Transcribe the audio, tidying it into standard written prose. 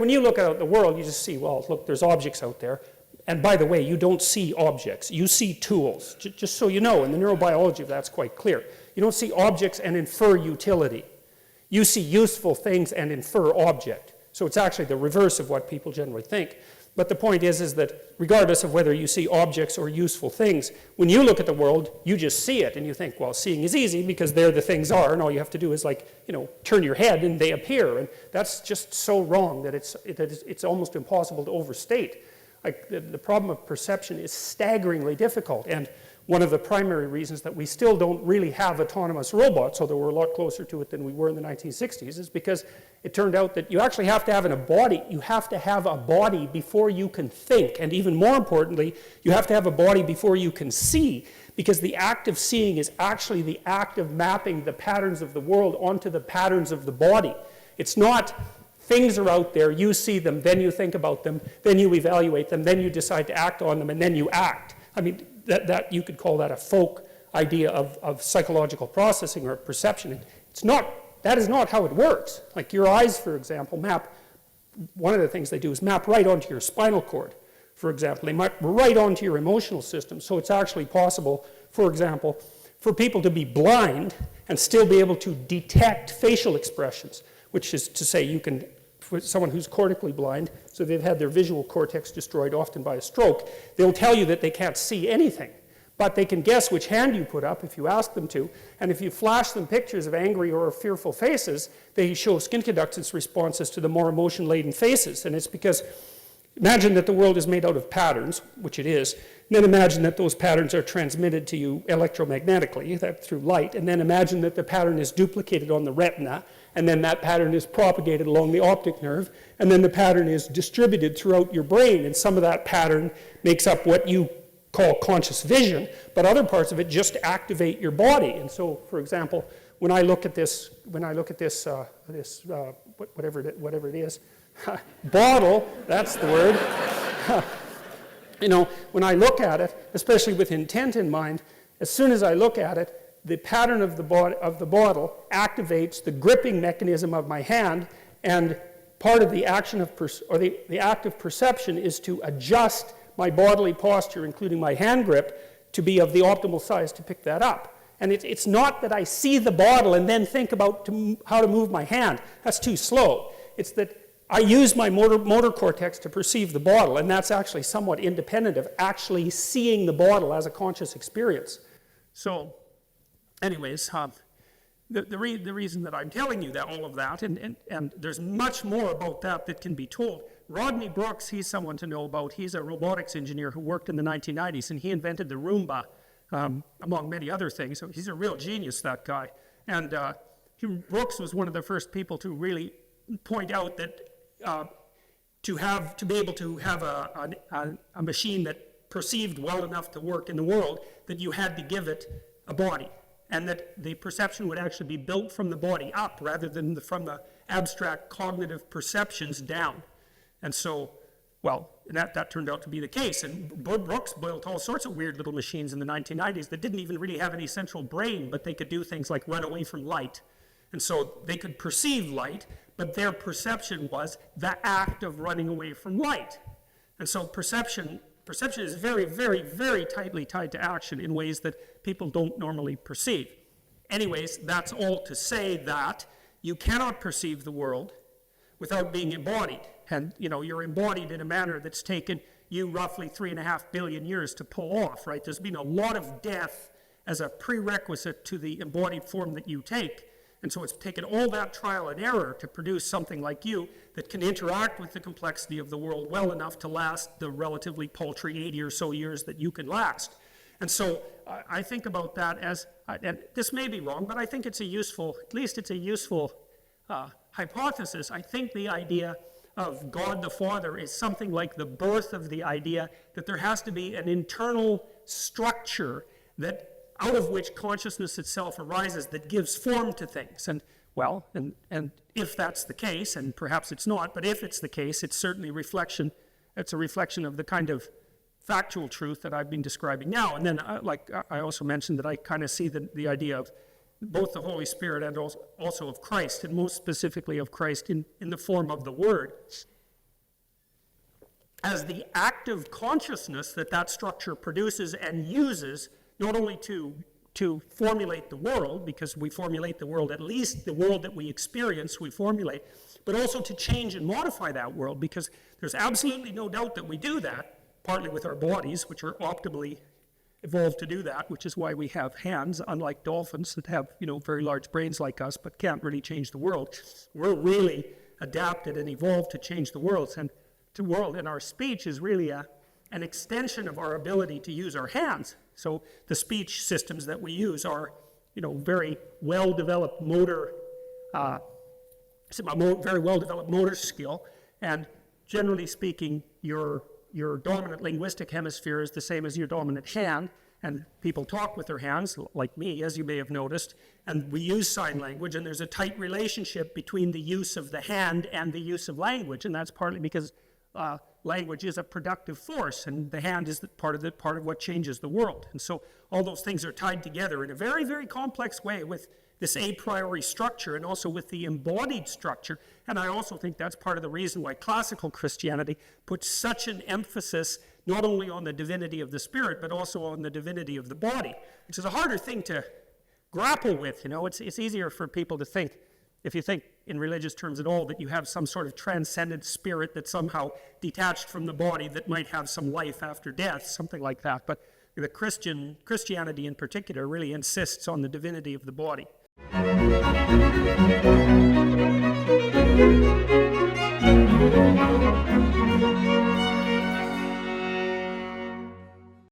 when you look out at the world, you just see, well, look, there's objects out there. And by the way, you don't see objects. You see tools. Just so you know, in the neurobiology of that's quite clear. You don't see objects and infer utility. You see useful things and infer object. So it's actually the reverse of what people generally think. But the point is that regardless of whether you see objects or useful things, when you look at the world, you just see it. And you think, well, seeing is easy because there the things are. And all you have to do is turn your head and they appear. And that's just so wrong that it's almost impossible to overstate. Like the problem of perception is staggeringly difficult. And one of the primary reasons that we still don't really have autonomous robots, although we're a lot closer to it than we were in the 1960s, is because it turned out that you actually have to have a body. You have to have a body before you can think. And even more importantly, you have to have a body before you can see, because the act of seeing is actually the act of mapping the patterns of the world onto the patterns of the body. It's not things are out there, you see them, then you think about them, then you evaluate them, then you decide to act on them, and then you act. I mean, that you could call that a folk idea of psychological processing or perception. That is not how it works. Like your eyes, for example, one of the things they do is map right onto your spinal cord, for example. They map right onto your emotional system. So it's actually possible, for example, for people to be blind and still be able to detect facial expressions, which is to say for someone who's cortically blind, so they've had their visual cortex destroyed often by a stroke, they'll tell you that they can't see anything. But they can guess which hand you put up if you ask them to. And if you flash them pictures of angry or fearful faces, they show skin conductance responses to the more emotion-laden faces. And it's because, imagine that the world is made out of patterns, which it is, and then imagine that those patterns are transmitted to you electromagnetically, through light, and then imagine that the pattern is duplicated on the retina, and then that pattern is propagated along the optic nerve, and then the pattern is distributed throughout your brain, and some of that pattern makes up what you call conscious vision, but other parts of it just activate your body. And so, for example, when I look at this, whatever it is, bottle, that's the word. When I look at it, especially with intent in mind, as soon as I look at it, the pattern of the bottle activates the gripping mechanism of my hand, and part of the action of the act of perception is to adjust my bodily posture, including my hand grip, to be of the optimal size to pick that up. And it's not that I see the bottle and then think about how to move my hand. That's too slow. It's that I use my motor cortex to perceive the bottle, and that's actually somewhat independent of actually seeing the bottle as a conscious experience. So, anyways, the reason that I'm telling you all of that, and there's much more about that can be told. Rodney Brooks, he's someone to know about. He's a robotics engineer who worked in the 1990s, and he invented the Roomba, among many other things. So he's a real genius, that guy. And Brooks was one of the first people to really point out that to be able to have a machine that perceived well enough to work in the world, that you had to give it a body, and that the perception would actually be built from the body up rather than from the abstract cognitive perceptions down. And so, well, that turned out to be the case. And Brooks built all sorts of weird little machines in the 1990s that didn't even really have any central brain, but they could do things like run away from light. And so they could perceive light, but their perception was the act of running away from light. And so perception is very, very, very tightly tied to action in ways that people don't normally perceive. Anyways, that's all to say that you cannot perceive the world without being embodied. And, you're embodied in a manner that's taken you roughly 3.5 billion years to pull off, right? There's been a lot of death as a prerequisite to the embodied form that you take. And so it's taken all that trial and error to produce something like you that can interact with the complexity of the world well enough to last the relatively paltry 80 or so years that you can last. And so I think about that as, and this may be wrong, but I think at least it's a useful hypothesis. I think the idea of God the Father is something like the birth of the idea that there has to be an internal structure that out of which consciousness itself arises that gives form to things. And if that's the case, and perhaps it's not, but if it's the case, it's certainly a reflection of the kind of factual truth that I've been describing now. And then, I also mentioned that I kind of see the idea of both the Holy Spirit and also of Christ, and most specifically of Christ in the form of the Word. as the active consciousness that that structure produces and uses, not only to formulate the world, because we formulate the world, at least the world that we experience, we formulate, but also to change and modify that world, because there's absolutely no doubt that we do that, partly with our bodies, which are optimally evolved to do that, which is why we have hands, unlike dolphins that have, very large brains like us, but can't really change the world. We're really adapted and evolved to change the world, and our speech is really an extension of our ability to use our hands. So the speech systems that we use are, very well-developed motor, very well-developed motor skill, and generally speaking, your dominant linguistic hemisphere is the same as your dominant hand, and people talk with their hands, like me, as you may have noticed, and we use sign language, and there's a tight relationship between the use of the hand and the use of language, and that's partly because language is a productive force, and the hand is part of what changes the world. And so all those things are tied together in a very, very complex way with this a priori structure and also with the embodied structure. And I also think that's part of the reason why classical Christianity puts such an emphasis not only on the divinity of the spirit, but also on the divinity of the body, which is a harder thing to grapple with. It's easier for people to think, if you think in religious terms at all, that you have some sort of transcendent spirit that's somehow detached from the body that might have some life after death, something like that. But the Christianity in particular really insists on the divinity of the body.